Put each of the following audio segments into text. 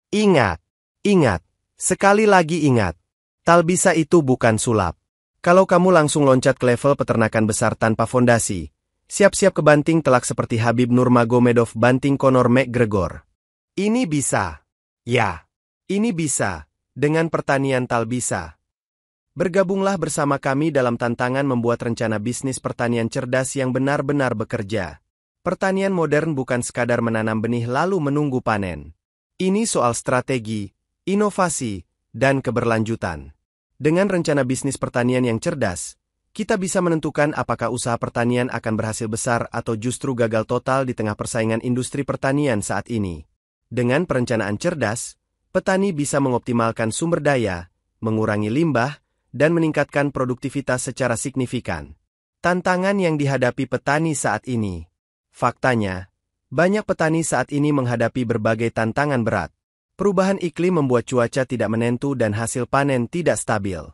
Ingat, ingat, sekali lagi ingat. Talbisa itu bukan sulap. Kalau kamu langsung loncat ke level peternakan besar tanpa fondasi, siap-siap kebanting telak seperti Habib Nurmagomedov banting Conor McGregor. Ini bisa. Ya, ini bisa. Dengan pertanian Talbisa. Bergabunglah bersama kami dalam tantangan membuat rencana bisnis pertanian cerdas yang benar-benar bekerja. Pertanian modern bukan sekadar menanam benih lalu menunggu panen. Ini soal strategi, inovasi, dan keberlanjutan. Dengan rencana bisnis pertanian yang cerdas, kita bisa menentukan apakah usaha pertanian akan berhasil besar atau justru gagal total di tengah persaingan industri pertanian saat ini. Dengan perencanaan cerdas, petani bisa mengoptimalkan sumber daya, mengurangi limbah, dan meningkatkan produktivitas secara signifikan. Tantangan yang dihadapi petani saat ini. Faktanya, banyak petani saat ini menghadapi berbagai tantangan berat. Perubahan iklim membuat cuaca tidak menentu dan hasil panen tidak stabil.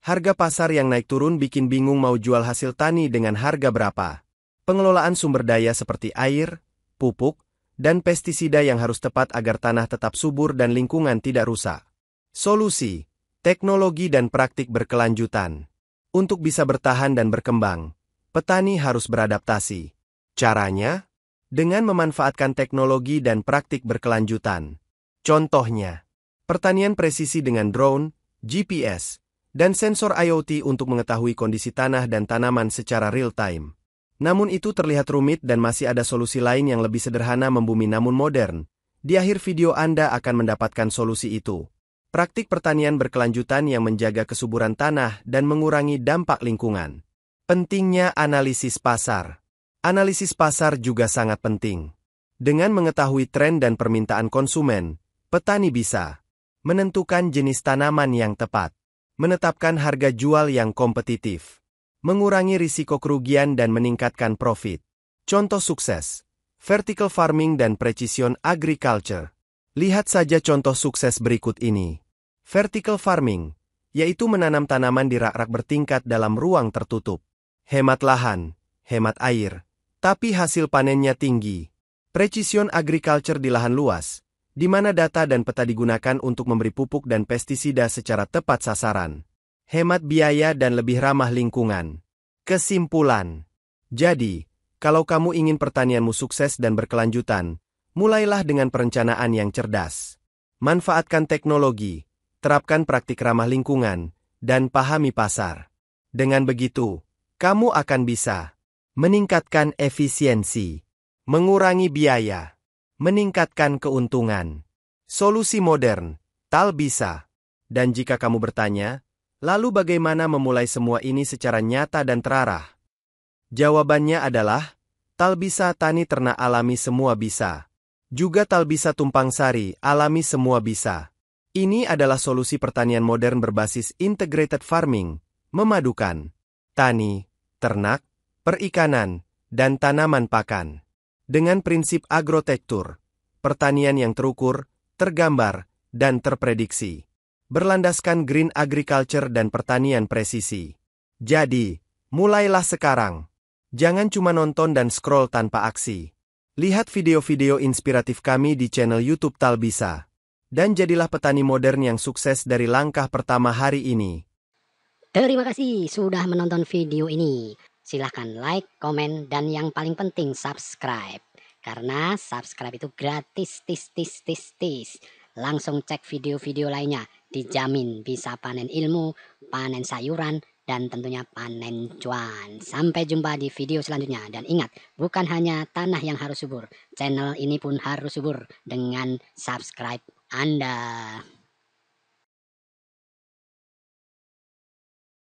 Harga pasar yang naik turun bikin bingung mau jual hasil tani dengan harga berapa. Pengelolaan sumber daya seperti air, pupuk, dan pestisida yang harus tepat agar tanah tetap subur dan lingkungan tidak rusak. Solusi, teknologi dan praktik berkelanjutan. Untuk bisa bertahan dan berkembang, petani harus beradaptasi. Caranya? Dengan memanfaatkan teknologi dan praktik berkelanjutan. Contohnya, pertanian presisi dengan drone, GPS, dan sensor IoT untuk mengetahui kondisi tanah dan tanaman secara real-time. Namun itu terlihat rumit dan masih ada solusi lain yang lebih sederhana membumi namun modern. Di akhir video Anda akan mendapatkan solusi itu. Praktik pertanian berkelanjutan yang menjaga kesuburan tanah dan mengurangi dampak lingkungan. Pentingnya analisis pasar. Analisis pasar juga sangat penting. Dengan mengetahui tren dan permintaan konsumen, petani bisa menentukan jenis tanaman yang tepat, menetapkan harga jual yang kompetitif, mengurangi risiko kerugian dan meningkatkan profit. Contoh sukses, vertical farming dan precision agriculture. Lihat saja contoh sukses berikut ini. Vertical farming, yaitu menanam tanaman di rak-rak bertingkat dalam ruang tertutup. Hemat lahan, hemat air, tapi hasil panennya tinggi. Precision agriculture di lahan luas, di mana data dan peta digunakan untuk memberi pupuk dan pestisida secara tepat sasaran. Hemat biaya dan lebih ramah lingkungan. Kesimpulan. Jadi, kalau kamu ingin pertanianmu sukses dan berkelanjutan, mulailah dengan perencanaan yang cerdas. Manfaatkan teknologi, terapkan praktik ramah lingkungan, dan pahami pasar. Dengan begitu, kamu akan bisa meningkatkan efisiensi, mengurangi biaya, meningkatkan keuntungan. Solusi modern, Talbisa. Dan jika kamu bertanya, lalu bagaimana memulai semua ini secara nyata dan terarah? Jawabannya adalah, Talbisa Tani Ternak Alami Semua Bisa. Juga Talbisa Tumpang Sari Alami Semua Bisa. Ini adalah solusi pertanian modern berbasis integrated farming, memadukan tani, ternak, perikanan, dan tanaman pakan. Dengan prinsip agrotektur, pertanian yang terukur, tergambar, dan terprediksi. Berlandaskan green agriculture dan pertanian presisi. Jadi, mulailah sekarang. Jangan cuma nonton dan scroll tanpa aksi. Lihat video-video inspiratif kami di channel YouTube Talbisa. Dan jadilah petani modern yang sukses dari langkah pertama hari ini. Terima kasih sudah menonton video ini. Silahkan like, komen, dan yang paling penting subscribe. Karena subscribe itu gratis, tis. Langsung cek video-video lainnya. Dijamin bisa panen ilmu, panen sayuran, dan tentunya panen cuan. Sampai jumpa di video selanjutnya. Dan ingat, bukan hanya tanah yang harus subur. Channel ini pun harus subur dengan subscribe Anda.